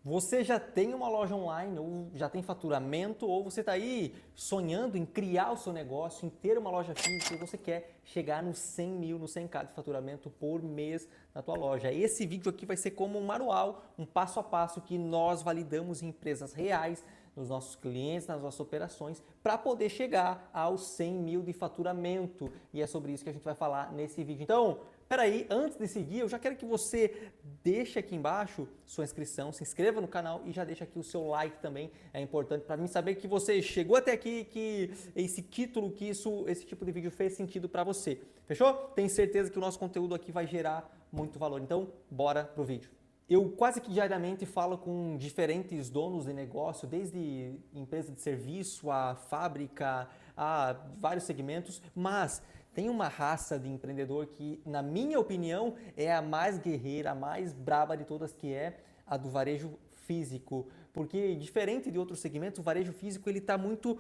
Você já tem uma loja online, ou já tem faturamento, ou você está aí sonhando em criar o seu negócio, em ter uma loja física e você quer chegar nos 100 mil, no 100K de faturamento por mês na tua loja. Esse vídeo aqui vai ser como um manual, um passo a passo que nós validamos em empresas reais, nos nossos clientes, nas nossas operações, para poder chegar aos 100 mil de faturamento. E é sobre isso que a gente vai falar nesse vídeo. Então, peraí, antes de seguir, eu já quero que você deixe aqui embaixo sua inscrição, se inscreva no canal e já deixa aqui o seu like também. É importante para mim saber que você chegou até aqui, que esse título, que esse tipo de vídeo fez sentido para você. Fechou? Tenho certeza que o nosso conteúdo aqui vai gerar muito valor. Então, bora pro vídeo. Eu quase que diariamente falo com diferentes donos de negócio, desde empresa de serviço, a fábrica, a vários segmentos, mas tem uma raça de empreendedor que, na minha opinião, é a mais guerreira, a mais braba de todas, que é a do varejo físico. Porque, diferente de outros segmentos, o varejo físico ele está muito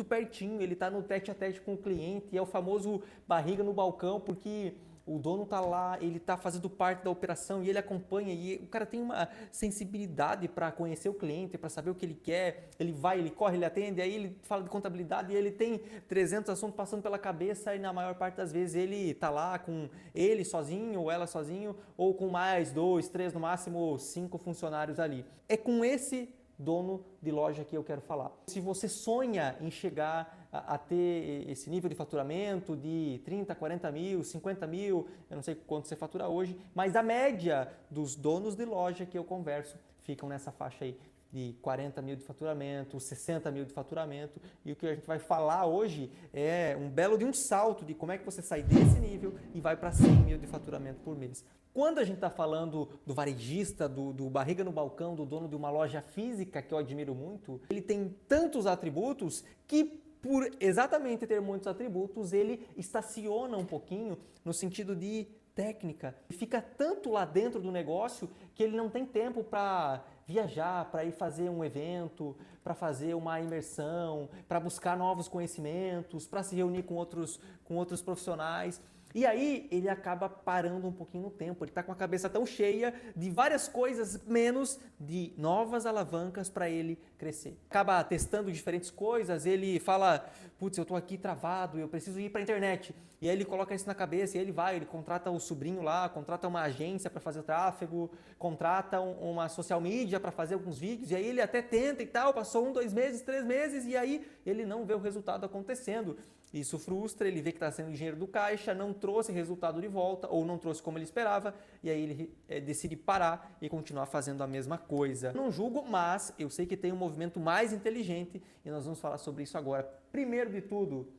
pertinho, ele está no tete a tete com o cliente, é o famoso barriga no balcão, porque o dono está lá, ele está fazendo parte da operação e ele acompanha, e o cara tem uma sensibilidade para conhecer o cliente, para saber o que ele quer, ele vai, ele corre, ele atende, aí ele fala de contabilidade e ele tem 300 assuntos passando pela cabeça e na maior parte das vezes ele está lá com ele sozinho ou ela sozinho ou com mais 2, 3, no máximo 5 funcionários ali. É com esse dono de loja que eu quero falar. Se você sonha em chegar a ter esse nível de faturamento de 30, 40 mil, 50 mil, eu não sei quanto você fatura hoje, mas a média dos donos de loja que eu converso ficam nessa faixa aí de 40 mil de faturamento, 60 mil de faturamento, e o que a gente vai falar hoje é um belo de um salto de como é que você sai desse nível e vai para 100 mil de faturamento por mês. Quando a gente está falando do varejista, do barriga no balcão, do dono de uma loja física, que eu admiro muito, ele tem tantos atributos que, por exatamente ter muitos atributos, ele estaciona um pouquinho no sentido de técnica. Fica tanto lá dentro do negócio que ele não tem tempo para viajar, para ir fazer um evento, para fazer uma imersão, para buscar novos conhecimentos, para se reunir com outros profissionais. E aí ele acaba parando um pouquinho no tempo, ele está com a cabeça tão cheia de várias coisas, menos de novas alavancas para ele crescer. Acaba testando diferentes coisas, ele fala, putz, eu estou aqui travado, eu preciso ir para a internet. E aí ele coloca isso na cabeça e ele vai, ele contrata o sobrinho lá, contrata uma agência para fazer o tráfego, contrata uma social media para fazer alguns vídeos, e aí ele até tenta e tal, passou 1, 2 meses, 3 meses, e aí ele não vê o resultado acontecendo. Isso frustra, ele vê que está sendo dinheiro do caixa, não trouxe resultado de volta ou não trouxe como ele esperava e aí ele decide parar e continuar fazendo a mesma coisa. Não julgo, mas eu sei que tem um movimento mais inteligente e nós vamos falar sobre isso agora. Primeiro de tudo,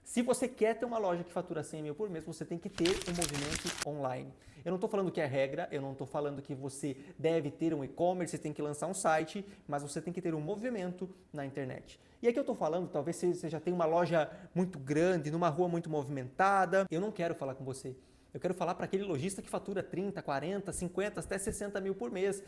se você quer ter uma loja que fatura 100 mil por mês, você tem que ter um movimento online. Eu não estou falando que é regra, eu não estou falando que você deve ter um e-commerce, você tem que lançar um site, mas você tem que ter um movimento na internet. E aqui eu estou falando, talvez você já tenha uma loja muito grande, numa rua muito movimentada. Eu não quero falar com você. Eu quero falar para aquele lojista que fatura 30, 40, 50, até 60 mil por mês.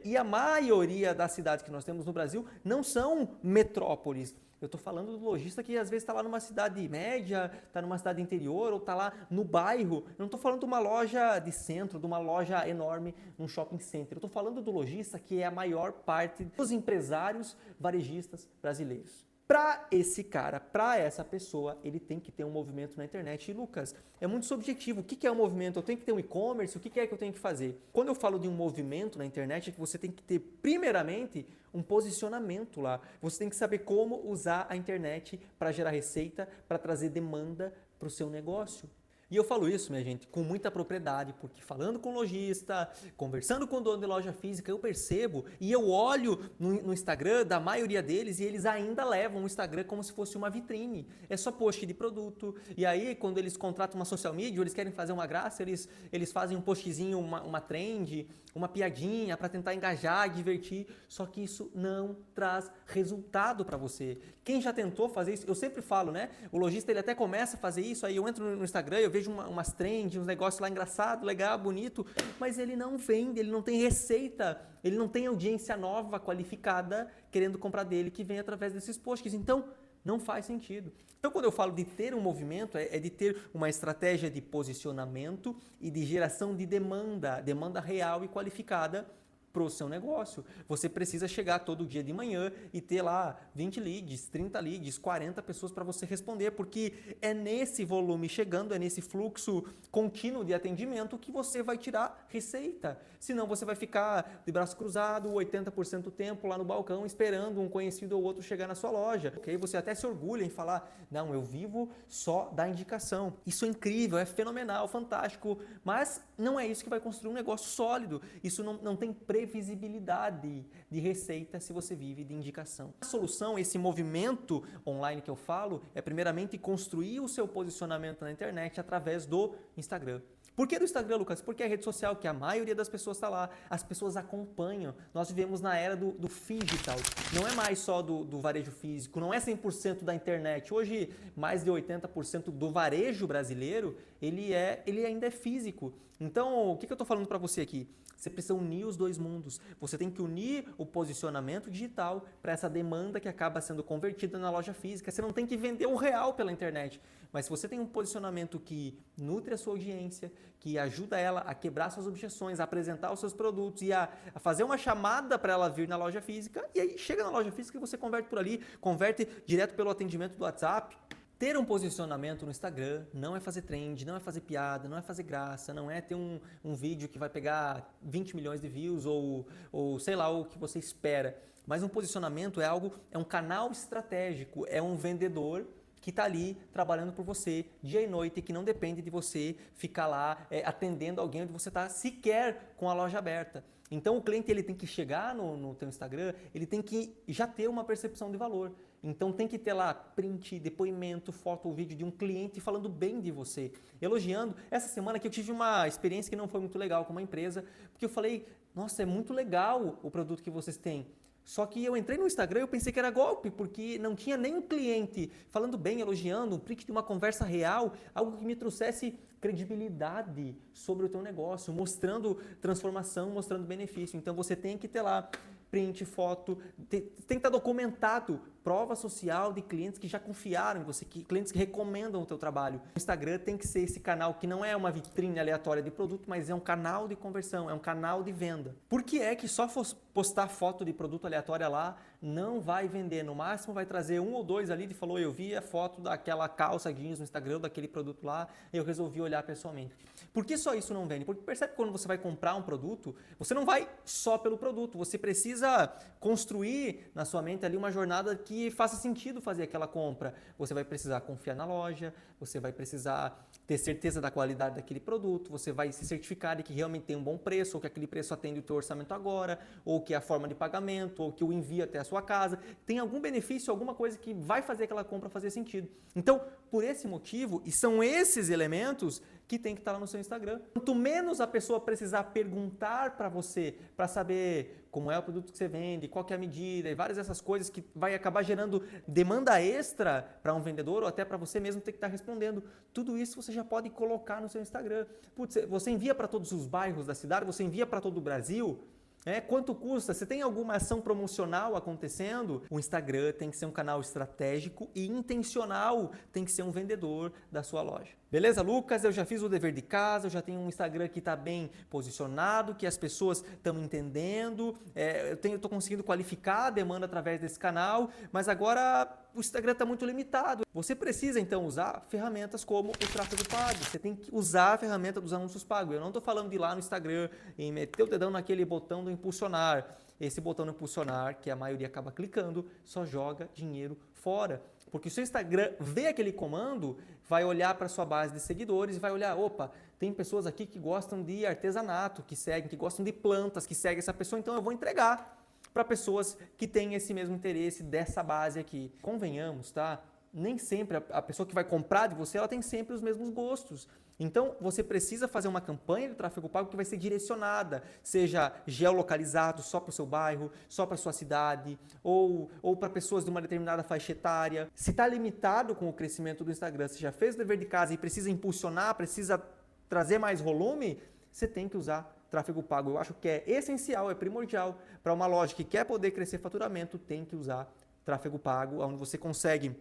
E a maioria das cidades que nós temos no Brasil não são metrópoles. Eu estou falando do lojista que às vezes está lá numa cidade média, está numa cidade interior ou está lá no bairro. Eu não estou falando de uma loja de centro, de uma loja enorme num shopping center. Eu estou falando do lojista que é a maior parte dos empresários varejistas brasileiros. Para esse cara, para essa pessoa, ele tem que ter um movimento na internet. E Lucas, é muito subjetivo. O que é um movimento? Eu tenho que ter um e-commerce? O que é que eu tenho que fazer? Quando eu falo de um movimento na internet, é que você tem que ter, primeiramente, um posicionamento lá. Você tem que saber como usar a internet para gerar receita, para trazer demanda para o seu negócio. E eu falo isso, minha gente, com muita propriedade, porque falando com lojista, conversando com o dono de loja física, eu percebo e eu olho no Instagram da maioria deles e eles ainda levam o Instagram como se fosse uma vitrine. É só post de produto. E aí, quando eles contratam uma social media, ou eles querem fazer uma graça, eles fazem um postzinho, uma trend, uma piadinha para tentar engajar, divertir. Só que isso não traz resultado para você. Quem já tentou fazer isso, eu sempre falo, né? O lojista ele até começa a fazer isso, aí eu entro no Instagram, eu vejo umas trends, uns negócios lá engraçado, legal, bonito, mas ele não vende, ele não tem receita, ele não tem audiência nova, qualificada, querendo comprar dele, que vem através desses posts. Então, não faz sentido. Então, quando eu falo de ter um movimento, é de ter uma estratégia de posicionamento e de geração de demanda real e qualificada para o seu negócio. Você precisa chegar todo dia de manhã e ter lá 20 leads, 30 leads, 40 pessoas para você responder, porque é nesse volume chegando, é nesse fluxo contínuo de atendimento que você vai tirar receita. Senão você vai ficar de braço cruzado 80% do tempo lá no balcão esperando um conhecido ou outro chegar na sua loja. Ok? Você até se orgulha em falar, não, eu vivo só da indicação. Isso é incrível, é fenomenal, fantástico, mas não é isso que vai construir um negócio sólido. Isso não tem previsibilidade de receita se você vive de indicação. A solução, esse movimento online que eu falo, é primeiramente construir o seu posicionamento na internet através do Instagram. Por que do Instagram, Lucas? Porque é a rede social que a maioria das pessoas está lá, as pessoas acompanham. Nós vivemos na era do digital, não é mais só do varejo físico, não é 100% da internet. Hoje, mais de 80% do varejo brasileiro, ele ainda é físico. Então, o que eu estou falando para você aqui? Você precisa unir os dois mundos. Você tem que unir o posicionamento digital para essa demanda que acaba sendo convertida na loja física. Você não tem que vender um real pela internet. Mas se você tem um posicionamento que nutre a sua audiência, que ajuda ela a quebrar suas objeções, a apresentar os seus produtos e a fazer uma chamada para ela vir na loja física, e aí chega na loja física e você converte por ali, converte direto pelo atendimento do WhatsApp. Ter um posicionamento no Instagram não é fazer trend, não é fazer piada, não é fazer graça, não é ter um vídeo que vai pegar 20 milhões de views ou sei lá o que você espera. Mas um posicionamento é um canal estratégico, é um vendedor que está ali trabalhando por você dia e noite, que não depende de você ficar lá atendendo alguém onde você está sequer com a loja aberta. Então o cliente ele tem que chegar no teu Instagram, ele tem que já ter uma percepção de valor. Então tem que ter lá print, depoimento, foto ou vídeo de um cliente falando bem de você, elogiando. Essa semana que eu tive uma experiência que não foi muito legal com uma empresa, porque eu falei, nossa, é muito legal o produto que vocês têm. Só que eu entrei no Instagram e eu pensei que era golpe, porque não tinha nenhum cliente falando bem, elogiando, um print de uma conversa real, algo que me trouxesse credibilidade sobre o teu negócio, mostrando transformação, mostrando benefício. Então você tem que ter lá print, foto, tem que estar documentado, prova social de clientes que já confiaram em você, clientes que recomendam o teu trabalho. O Instagram tem que ser esse canal que não é uma vitrine aleatória de produto, mas é um canal de conversão, é um canal de venda. Por que é que só postar foto de produto aleatória lá não vai vender? No máximo vai trazer um ou dois ali que falou, eu vi a foto daquela calça jeans no Instagram, daquele produto lá, eu resolvi olhar pessoalmente. Por que só isso não vende? Porque percebe que quando você vai comprar um produto, você não vai só pelo produto, você precisa construir na sua mente ali uma jornada que faça sentido fazer aquela compra. Você vai precisar confiar na loja, você vai precisar ter certeza da qualidade daquele produto, você vai se certificar de que realmente tem um bom preço, ou que aquele preço atende o teu orçamento agora, ou que é a forma de pagamento, ou que o envio até a sua casa, tem algum benefício, alguma coisa que vai fazer aquela compra fazer sentido. Então, por esse motivo, e são esses elementos que tem que estar lá no seu Instagram. Quanto menos a pessoa precisar perguntar para você, para saber como é o produto que você vende, qual que é a medida e várias dessas coisas que vai acabar gerando demanda extra para um vendedor ou até para você mesmo ter que estar respondendo. Tudo isso você já pode colocar no seu Instagram. Putz, você envia para todos os bairros da cidade, você envia para todo o Brasil. Quanto custa? Você tem alguma ação promocional acontecendo? O Instagram tem que ser um canal estratégico e intencional, tem que ser um vendedor da sua loja. Beleza, Lucas? Eu já fiz o dever de casa, eu já tenho um Instagram que está bem posicionado, que as pessoas estão entendendo, eu estou conseguindo qualificar a demanda através desse canal, mas agora o Instagram está muito limitado. Você precisa então usar ferramentas como o tráfego pago. Você tem que usar a ferramenta dos anúncios pagos. Eu não estou falando de ir lá no Instagram e meter o dedão naquele botão do impulsionar. Esse botão do impulsionar, que a maioria acaba clicando, só joga dinheiro fora. Porque o seu Instagram vê aquele comando, vai olhar para a sua base de seguidores e vai olhar, opa, tem pessoas aqui que gostam de artesanato, que seguem, que gostam de plantas, que seguem essa pessoa, então eu vou entregar para pessoas que têm esse mesmo interesse dessa base aqui. Convenhamos, tá? Nem sempre a pessoa que vai comprar de você, ela tem sempre os mesmos gostos. Então, você precisa fazer uma campanha de tráfego pago que vai ser direcionada, seja geolocalizado só para o seu bairro, só para a sua cidade, ou para pessoas de uma determinada faixa etária. Se está limitado com o crescimento do Instagram, você já fez o dever de casa e precisa impulsionar, precisa trazer mais volume, você tem que usar tráfego pago. Eu acho que é essencial, é primordial para uma loja que quer poder crescer faturamento, tem que usar tráfego pago, onde você consegue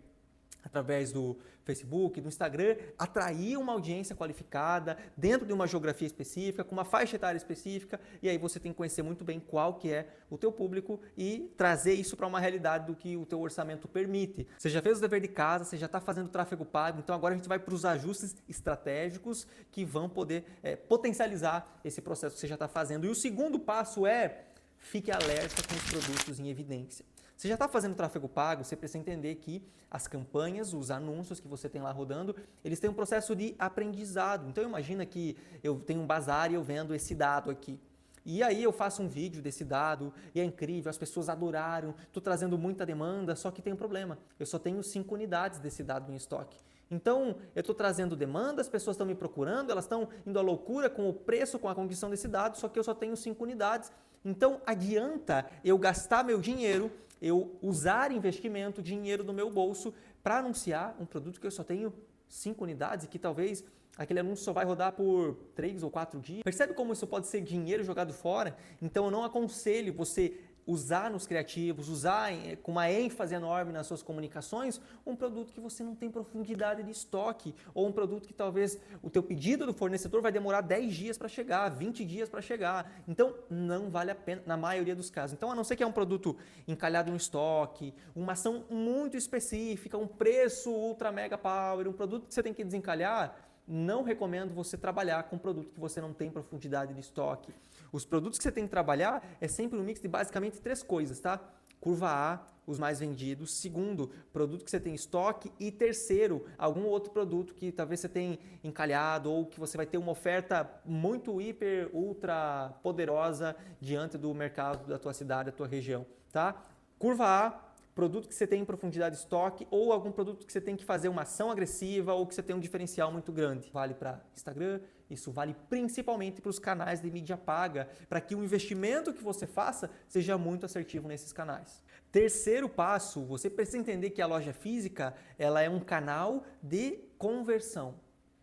através do Facebook, do Instagram, atrair uma audiência qualificada dentro de uma geografia específica, com uma faixa etária específica, e aí você tem que conhecer muito bem qual que é o teu público e trazer isso para uma realidade do que o teu orçamento permite. Você já fez o dever de casa, você já está fazendo tráfego pago, então agora a gente vai para os ajustes estratégicos que vão poder potencializar esse processo que você já está fazendo. E o segundo passo é: fique alerta com os produtos em evidência. Você já está fazendo tráfego pago, você precisa entender que as campanhas, os anúncios que você tem lá rodando, eles têm um processo de aprendizado. Então imagina que eu tenho um bazar e eu vendo esse dado aqui. E aí eu faço um vídeo desse dado e é incrível, as pessoas adoraram, estou trazendo muita demanda, só que tem um problema, eu só tenho 5 unidades desse dado em estoque. Então, eu estou trazendo demanda, as pessoas estão me procurando, elas estão indo à loucura com o preço, com a condição desse dado, só que eu só tenho 5 unidades. Então, adianta eu gastar meu dinheiro, eu usar investimento, dinheiro do meu bolso para anunciar um produto que eu só tenho 5 unidades e que talvez aquele anúncio só vai rodar por 3 ou 4 dias. Percebe como isso pode ser dinheiro jogado fora? Então, eu não aconselho você usar nos criativos, usar com uma ênfase enorme nas suas comunicações, um produto que você não tem profundidade de estoque, ou um produto que talvez o teu pedido do fornecedor vai demorar 10 dias para chegar, 20 dias para chegar. Então, não vale a pena na maioria dos casos. Então, a não ser que é um produto encalhado em estoque, uma ação muito específica, um preço ultra mega power, um produto que você tem que desencalhar, não recomendo você trabalhar com um produto que você não tem profundidade de estoque. Os produtos que você tem que trabalhar é sempre um mix de basicamente 3 coisas, tá? Curva A, os mais vendidos. Segundo, produto que você tem em estoque. E terceiro, algum outro produto que talvez você tenha encalhado ou que você vai ter uma oferta muito hiper, ultra poderosa diante do mercado da tua cidade, da tua região, tá? Curva A, produto que você tem em profundidade de estoque ou algum produto que você tem que fazer uma ação agressiva ou que você tem um diferencial muito grande. Vale para Instagram, isso vale principalmente para os canais de mídia paga, para que o investimento que você faça seja muito assertivo nesses canais. Terceiro passo, você precisa entender que a loja física ela é um canal de conversão.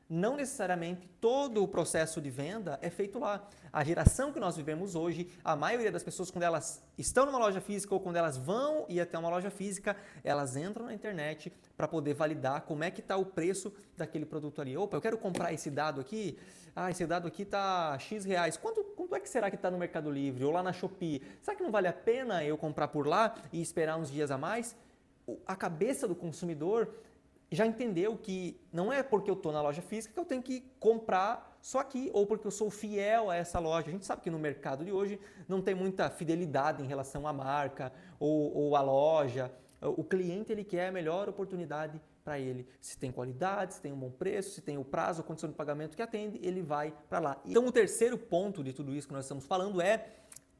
Não necessariamente todo o processo de venda é feito lá. A geração que nós vivemos hoje, a maioria das pessoas, quando elas estão numa loja física ou quando elas vão ir até uma loja física, elas entram na internet para poder validar como é que está o preço daquele produto ali. Opa, eu quero comprar esse dado aqui, esse dado aqui está X reais. Quanto é que será que está no Mercado Livre ou lá na Shopee? Será que não vale a pena eu comprar por lá e esperar uns dias a mais? A cabeça do consumidor já entendeu que não é porque eu estou na loja física que eu tenho que comprar só aqui, ou porque eu sou fiel a essa loja. A gente sabe que no mercado de hoje não tem muita fidelidade em relação à marca ou à loja. O cliente ele quer a melhor oportunidade para ele. Se tem qualidade, se tem um bom preço, se tem o prazo, a condição de pagamento que atende, ele vai para lá. Então o terceiro ponto de tudo isso que nós estamos falando é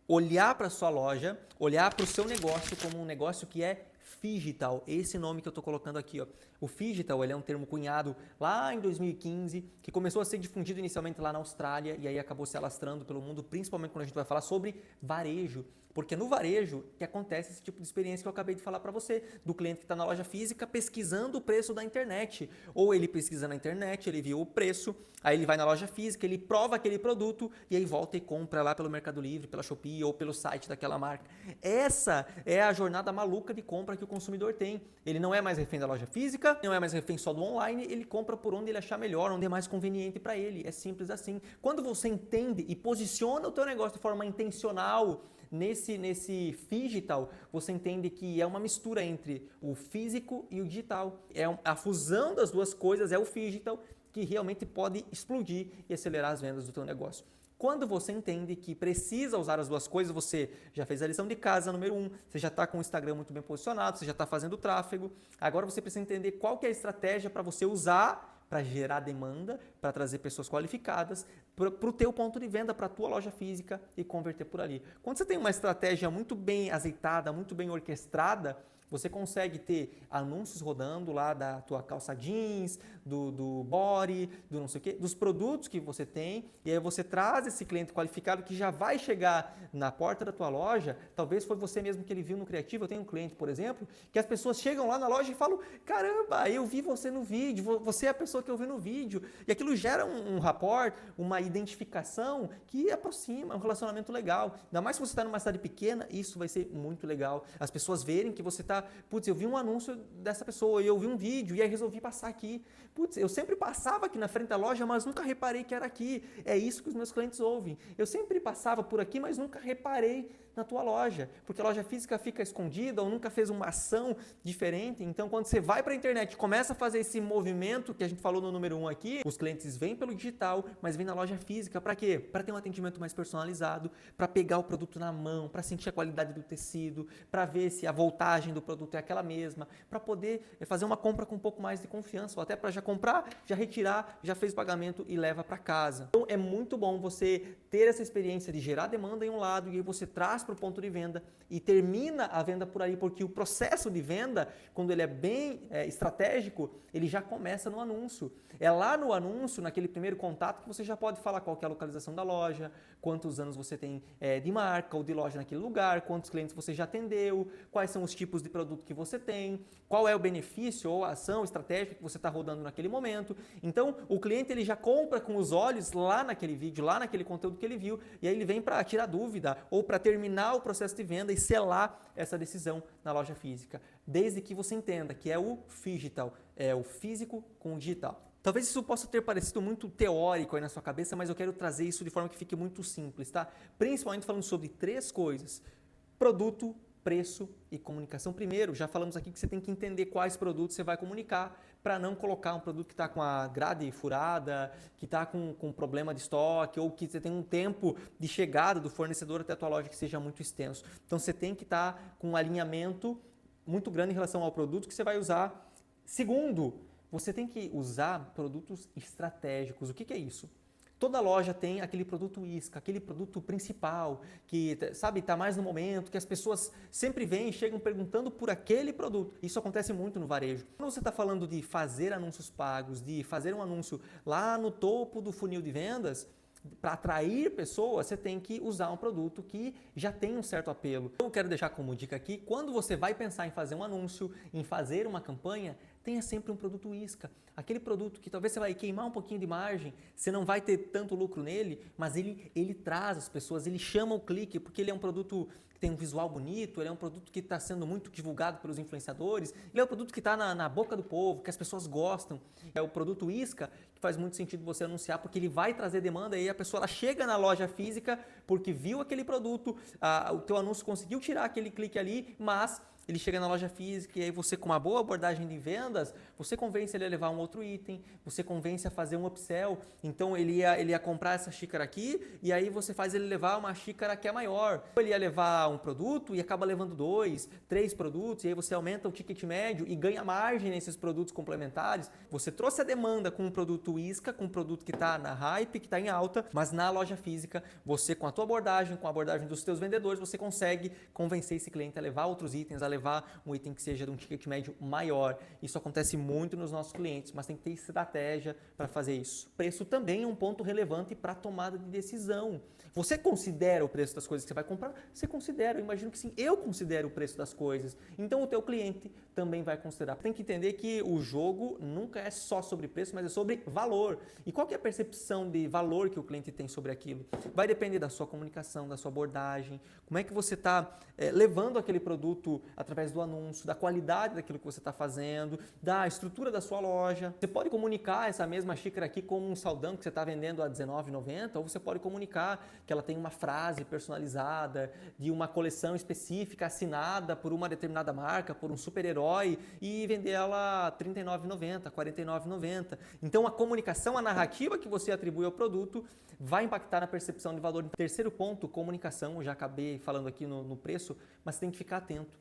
olhar para a sua loja, olhar para o seu negócio como um negócio que é phygital, esse nome que eu estou colocando aqui. Ó. O phygital ele é um termo cunhado lá em 2015, que começou a ser difundido inicialmente lá na Austrália e aí acabou se alastrando pelo mundo, principalmente quando a gente vai falar sobre varejo. Porque no varejo que acontece esse tipo de experiência que eu acabei de falar para você, do cliente que está na loja física pesquisando o preço da internet. Ou ele pesquisa na internet, ele viu o preço, aí ele vai na loja física, ele prova aquele produto e aí volta e compra lá pelo Mercado Livre, pela Shopee ou pelo site daquela marca. Essa é a jornada maluca de compra que o consumidor tem. Ele não é mais refém da loja física, não é mais refém só do online, ele compra por onde ele achar melhor, onde é mais conveniente para ele. É simples assim. Quando você entende e posiciona o teu negócio de forma intencional, nesse phygital, você entende que é uma mistura entre o físico e o digital. A fusão das duas coisas é o phygital que realmente pode explodir e acelerar as vendas do teu negócio. Quando você entende que precisa usar as duas coisas, você já fez a lição de casa número 1, você já está com o Instagram muito bem posicionado, você já está fazendo tráfego, agora você precisa entender qual que é a estratégia para você usar para gerar demanda, para trazer pessoas qualificadas para o teu ponto de venda, para a tua loja física e converter por ali. Quando você tem uma estratégia muito bem azeitada, muito bem orquestrada, você consegue ter anúncios rodando lá da tua calça jeans, do body, do não sei o quê, dos produtos que você tem, e aí você traz esse cliente qualificado que já vai chegar na porta da tua loja. Talvez foi você mesmo que ele viu no Criativo. Eu tenho um cliente, por exemplo, que as pessoas chegam lá na loja e falam: caramba, eu vi você no vídeo, você é a pessoa que eu vi no vídeo, e aquilo gera um rapport, uma identificação que aproxima, um relacionamento legal. Ainda mais se você está numa cidade pequena, isso vai ser muito legal. As pessoas verem que você está comentar, putz, eu vi um anúncio dessa pessoa, eu vi um vídeo e aí resolvi passar aqui. Putz, eu sempre passava aqui na frente da loja, mas nunca reparei que era aqui. É isso que os meus clientes ouvem. Eu sempre passava por aqui, mas nunca reparei na tua loja, porque a loja física fica escondida ou nunca fez uma ação diferente. Então, quando você vai para a internet e começa a fazer esse movimento que a gente falou no número 1 aqui, os clientes vêm pelo digital, mas vêm na loja física. Para quê? Para ter um atendimento mais personalizado, para pegar o produto na mão, para sentir a qualidade do tecido, para ver se a voltagem do produto é aquela mesma, para poder fazer uma compra com um pouco mais de confiança, ou até para já comprar, já retirar, já fez o pagamento e leva para casa. Então, é muito bom você ter essa experiência de gerar demanda em um lado e aí você traz para o ponto de venda e termina a venda por aí, porque o processo de venda, quando ele é bem estratégico, ele já começa no anúncio. É lá no anúncio, naquele primeiro contato, que você já pode falar qual que é a localização da loja, quantos anos você tem de marca ou de loja naquele lugar, quantos clientes você já atendeu, quais são os tipos de produto que você tem, qual é o benefício ou a ação estratégica que você está rodando naquele momento. Então, o cliente ele já compra com os olhos lá naquele vídeo, lá naquele conteúdo que ele viu, e aí ele vem para tirar dúvida ou para terminar o processo de venda e selar essa decisão na loja física, desde que você entenda que é o phygital, é o físico com o digital. Talvez isso possa ter parecido muito teórico aí na sua cabeça, mas eu quero trazer isso de forma que fique muito simples, tá? Principalmente falando sobre 3 coisas: produto, preço e comunicação. Primeiro, já falamos aqui que você tem que entender quais produtos você vai comunicar para não colocar um produto que está com a grade furada, que está com problema de estoque ou que você tem um tempo de chegada do fornecedor até a tua loja que seja muito extenso. Então, você tem que estar com um alinhamento muito grande em relação ao produto que você vai usar. Segundo, você tem que usar produtos estratégicos. O que é isso? Toda loja tem aquele produto isca, aquele produto principal, que, sabe, está mais no momento, que as pessoas sempre vêm e chegam perguntando por aquele produto. Isso acontece muito no varejo. Quando você está falando de fazer anúncios pagos, de fazer um anúncio lá no topo do funil de vendas, para atrair pessoas, você tem que usar um produto que já tem um certo apelo. Eu quero deixar como dica aqui, quando você vai pensar em fazer um anúncio, em fazer uma campanha, tenha sempre um produto isca. Aquele produto que talvez você vai queimar um pouquinho de margem, você não vai ter tanto lucro nele, mas ele traz as pessoas, ele chama o clique, porque ele é um produto que tem um visual bonito, ele é um produto que está sendo muito divulgado pelos influenciadores, ele é um produto que está na boca do povo, que as pessoas gostam. É o produto isca que faz muito sentido você anunciar, porque ele vai trazer demanda e aí a pessoa ela chega na loja física porque viu aquele produto, o teu anúncio conseguiu tirar aquele clique ali, mas ele chega na loja física e aí você, com uma boa abordagem de vendas, você convence ele a levar um outro item, você convence a fazer um upsell. Então ele ia comprar essa xícara aqui e aí você faz ele levar uma xícara que é maior. Ele ia levar um produto e acaba levando 2, 3 produtos e aí você aumenta o ticket médio e ganha margem nesses produtos complementares. Você trouxe a demanda com um produto isca, com um produto que está na hype, que está em alta, mas na loja física, você com a tua abordagem, com a abordagem dos teus vendedores, você consegue convencer esse cliente a levar outros itens, a levar um item que seja de um ticket médio maior. Isso acontece muito nos nossos clientes, mas tem que ter estratégia para fazer isso. Preço também é um ponto relevante para a tomada de decisão. Você considera o preço das coisas que você vai comprar? Você considera, eu imagino que sim, eu considero o preço das coisas. Então o teu cliente também vai considerar. Tem que entender que o jogo nunca é só sobre preço, mas é sobre valor. E qual que é a percepção de valor que o cliente tem sobre aquilo? Vai depender da sua comunicação, da sua abordagem, como é que você está levando aquele produto através do anúncio, da qualidade daquilo que você está fazendo, da estrutura da sua loja. Você pode comunicar essa mesma xícara aqui como um saldão que você está vendendo a R$19,90, ou você pode comunicar que ela tem uma frase personalizada, de uma coleção específica assinada por uma determinada marca, por um super-herói, e vender ela a R$39,90, R$49,90. Então a comunicação, a narrativa que você atribui ao produto vai impactar na percepção de valor. Terceiro ponto, comunicação. Eu já acabei falando aqui no preço, mas tem que ficar atento.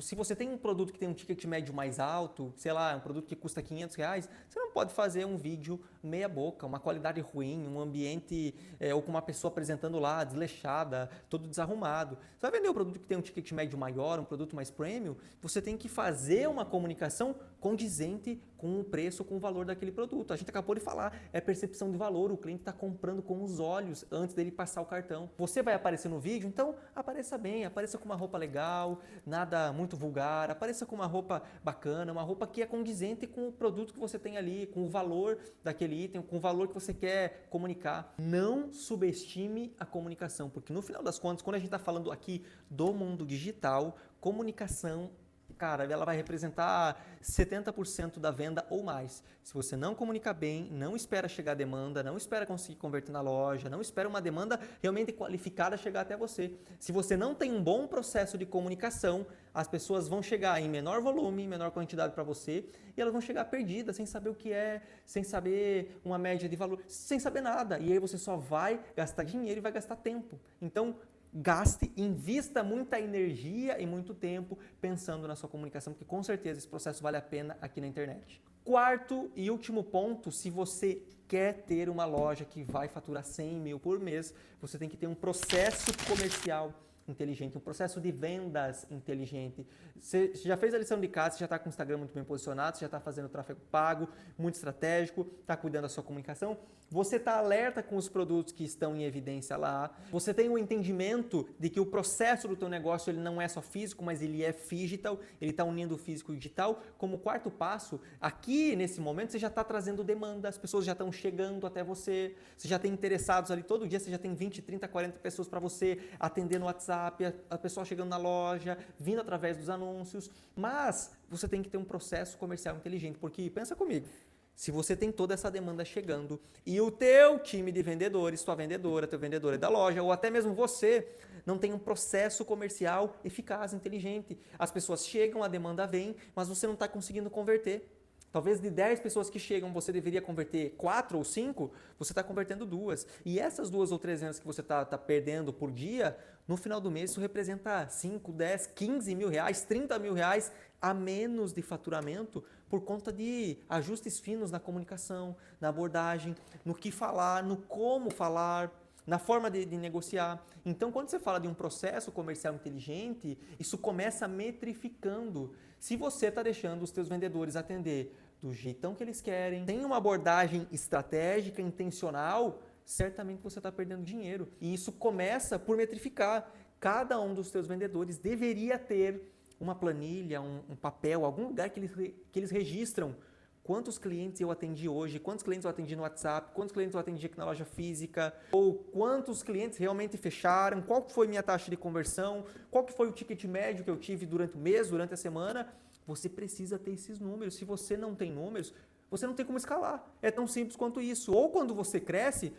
Se você tem um produto que tem um ticket médio mais alto, sei lá, um produto que custa R$500, você não pode fazer um vídeo meia boca, uma qualidade ruim, um ambiente ou com uma pessoa apresentando lá, desleixada, todo desarrumado. Você vai vender um produto que tem um ticket médio maior, um produto mais premium, você tem que fazer uma comunicação condizente com o preço, com o valor daquele produto. A gente acabou de falar, é percepção de valor, o cliente está comprando com os olhos antes dele passar o cartão. Você vai aparecer no vídeo, então apareça bem, apareça com uma roupa legal, nada muito vulgar, apareça com uma roupa bacana, uma roupa que é condizente com o produto que você tem ali, com o valor daquele item, com o valor que você quer comunicar. Não subestime a comunicação, porque no final das contas, quando a gente está falando aqui do mundo digital, comunicação cara, ela vai representar 70% da venda ou mais. Se você não comunica bem, não espera chegar a demanda, não espera conseguir converter na loja, não espera uma demanda realmente qualificada chegar até você. Se você não tem um bom processo de comunicação, as pessoas vão chegar em menor volume, em menor quantidade para você, e elas vão chegar perdidas, sem saber o que é, sem saber uma média de valor, sem saber nada. E aí você só vai gastar dinheiro e vai gastar tempo. Então, gaste, invista muita energia e muito tempo pensando na sua comunicação, porque com certeza esse processo vale a pena aqui na internet. Quarto e último ponto, se você quer ter uma loja que vai faturar 100 mil por mês, você tem que ter um processo comercial inteligente, um processo de vendas inteligente. Você já fez a lição de casa, você já está com o Instagram muito bem posicionado, você já está fazendo tráfego pago, muito estratégico, está cuidando da sua comunicação, você está alerta com os produtos que estão em evidência lá, você tem o entendimento de que o processo do teu negócio ele não é só físico, mas ele é digital, ele está unindo o físico e o digital. Como quarto passo, aqui nesse momento você já está trazendo demanda, as pessoas já estão chegando até você, você já tem interessados ali todo dia, você já tem 20, 30, 40 pessoas para você atender no WhatsApp, a pessoa chegando na loja, vindo através dos anúncios, mas você tem que ter um processo comercial inteligente, porque pensa comigo, se você tem toda essa demanda chegando e o teu time de vendedores, tua vendedora, teu vendedor é da loja, ou até mesmo você, não tem um processo comercial eficaz, inteligente. As pessoas chegam, a demanda vem, mas você não está conseguindo converter. Talvez de 10 pessoas que chegam, você deveria converter 4 ou 5, você está convertendo 2. E essas 2 ou 3 vendas que você está perdendo por dia, no final do mês isso representa 5, 10, 15 mil reais, 30 mil reais a menos de faturamento por conta de ajustes finos na comunicação, na abordagem, no que falar, no como falar, na forma de negociar. Então, quando você fala de um processo comercial inteligente, isso começa metrificando. Se você está deixando os seus vendedores atender do jeitão que eles querem, tem uma abordagem estratégica, intencional, certamente você está perdendo dinheiro. E isso começa por metrificar. Cada um dos seus vendedores deveria ter uma planilha, um papel, algum lugar que eles registram quantos clientes eu atendi hoje, quantos clientes eu atendi no WhatsApp, quantos clientes eu atendi aqui na loja física, ou quantos clientes realmente fecharam, qual foi minha taxa de conversão, qual que foi o ticket médio que eu tive durante o mês, durante a semana. Você precisa ter esses números. Se você não tem números, você não tem como escalar. É tão simples quanto isso. Ou quando você cresce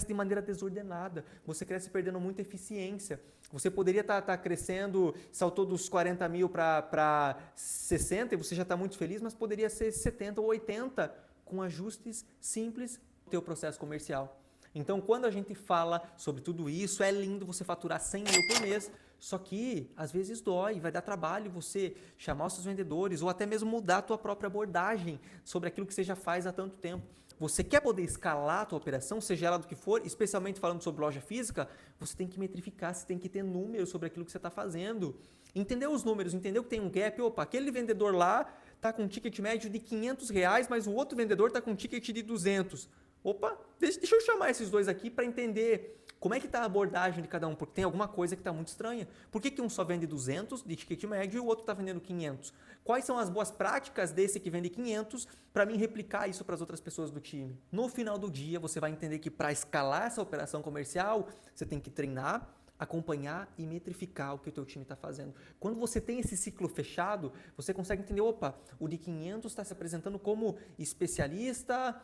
de maneira desordenada, você cresce perdendo muita eficiência. Você poderia estar crescendo, saltou dos 40 mil para 60 e você já está muito feliz, mas poderia ser 70 ou 80 com ajustes simples no teu processo comercial. Então, quando a gente fala sobre tudo isso, é lindo você faturar 100 mil por mês, só que às vezes dói, vai dar trabalho você chamar os seus vendedores ou até mesmo mudar a tua própria abordagem sobre aquilo que você já faz há tanto tempo. Você quer poder escalar a tua operação, seja ela do que for, especialmente falando sobre loja física, você tem que metrificar, você tem que ter números sobre aquilo que você está fazendo. Entender os números, entender que tem um gap, opa, aquele vendedor lá está com um ticket médio de R$500, mas o outro vendedor está com um ticket de 200. Opa, deixa eu chamar esses dois aqui para entender como é que está a abordagem de cada um, porque tem alguma coisa que está muito estranha. Por que um só vende 200 de ticket médio e o outro está vendendo 500? Quais são as boas práticas desse que vende 500 para mim replicar isso para as outras pessoas do time? No final do dia, você vai entender que para escalar essa operação comercial, você tem que treinar, acompanhar e metrificar o que o teu time está fazendo. Quando você tem esse ciclo fechado, você consegue entender, opa, o de 500 está se apresentando como especialista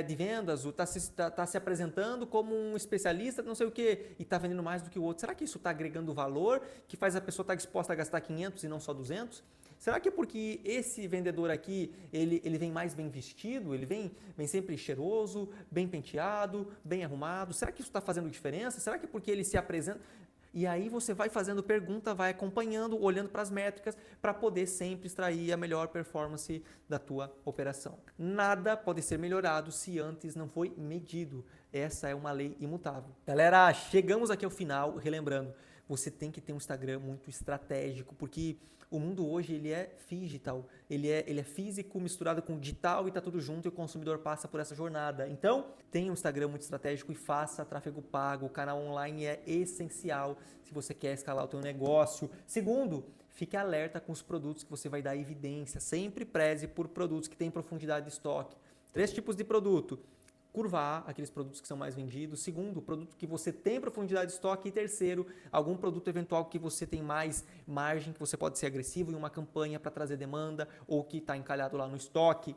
de vendas, está se apresentando como um especialista não sei o que e está vendendo mais do que o outro. Será que isso está agregando valor que faz a pessoa estar disposta a gastar 500 e não só 200? Será que é porque esse vendedor aqui, ele vem mais bem vestido, ele vem sempre cheiroso, bem penteado, bem arrumado? Será que isso está fazendo diferença? Será que é porque ele se apresenta? E aí você vai fazendo pergunta, vai acompanhando, olhando para as métricas, para poder sempre extrair a melhor performance da tua operação. Nada pode ser melhorado se antes não foi medido. Essa é uma lei imutável. Galera, chegamos aqui ao final, relembrando, você tem que ter um Instagram muito estratégico, porque o mundo hoje ele é digital, ele é físico misturado com digital e está tudo junto e o consumidor passa por essa jornada. Então, tenha um Instagram muito estratégico e faça tráfego pago. O canal online é essencial se você quer escalar o teu negócio. Segundo, fique alerta com os produtos que você vai dar evidência. Sempre preze por produtos que têm profundidade de estoque. 3 tipos de produto. curvar aqueles produtos que são mais vendidos. Segundo, produto que você tem profundidade de estoque. E terceiro, algum produto eventual que você tem mais margem, que você pode ser agressivo em uma campanha para trazer demanda ou que está encalhado lá no estoque.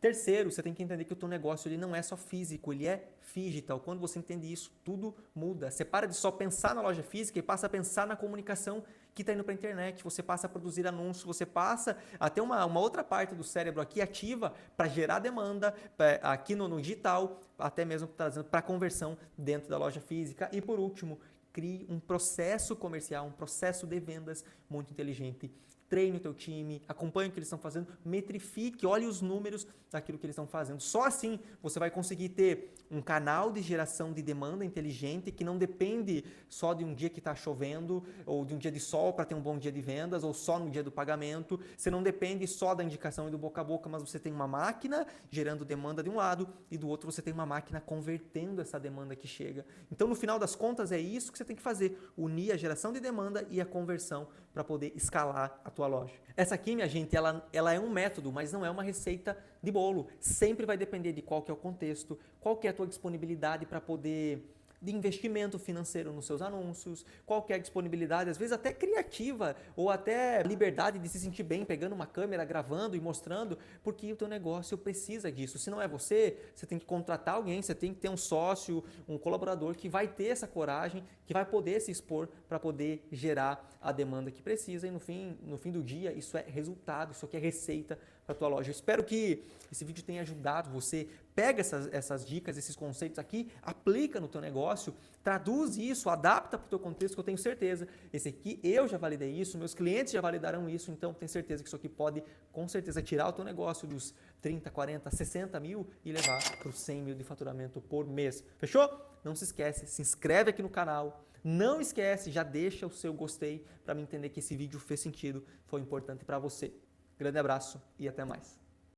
Terceiro, você tem que entender que o teu negócio ele não é só físico, ele é digital. Quando você entende isso, tudo muda. Você para de só pensar na loja física e passa a pensar na comunicação que está indo para a internet. Você passa a produzir anúncios, você passa a ter uma outra parte do cérebro aqui ativa para gerar demanda aqui no digital, até mesmo trazendo para conversão dentro da loja física. E por último, crie um processo comercial, um processo de vendas muito inteligente. Treine o teu time, acompanhe o que eles estão fazendo, metrifique, olhe os números daquilo que eles estão fazendo. Só assim você vai conseguir ter um canal de geração de demanda inteligente que não depende só de um dia que está chovendo ou de um dia de sol para ter um bom dia de vendas ou só no dia do pagamento. Você não depende só da indicação e do boca a boca, mas você tem uma máquina gerando demanda de um lado e do outro você tem uma máquina convertendo essa demanda que chega. Então, no final das contas, é isso que você tem que fazer, unir a geração de demanda e a conversão para poder escalar a tua loja. Essa aqui, minha gente, ela é um método, mas não é uma receita de bolo. Sempre vai depender de qual que é o contexto, qual que é a tua disponibilidade para poder de investimento financeiro nos seus anúncios, qual que é a disponibilidade, às vezes até criativa, ou até liberdade de se sentir bem pegando uma câmera, gravando e mostrando, porque o teu negócio precisa disso. Se não é você, você tem que contratar alguém, você tem que ter um sócio, um colaborador que vai ter essa coragem, que vai poder se expor para poder gerar a demanda que precisa e no fim do dia isso é resultado, isso aqui é receita para a tua loja. Eu espero que esse vídeo tenha ajudado você. Pega essas dicas, esses conceitos aqui, aplica no teu negócio, traduz isso, adapta para o teu contexto, que eu tenho certeza. Esse aqui eu já validei isso, meus clientes já validaram isso, então tenho certeza que isso aqui pode, com certeza, tirar o teu negócio dos 30, 40, 60 mil e levar para os 100 mil de faturamento por mês. Fechou? Não se esquece, se inscreve aqui no canal. Não esquece, já deixa o seu gostei para me entender que esse vídeo fez sentido, foi importante para você. Grande abraço e até mais.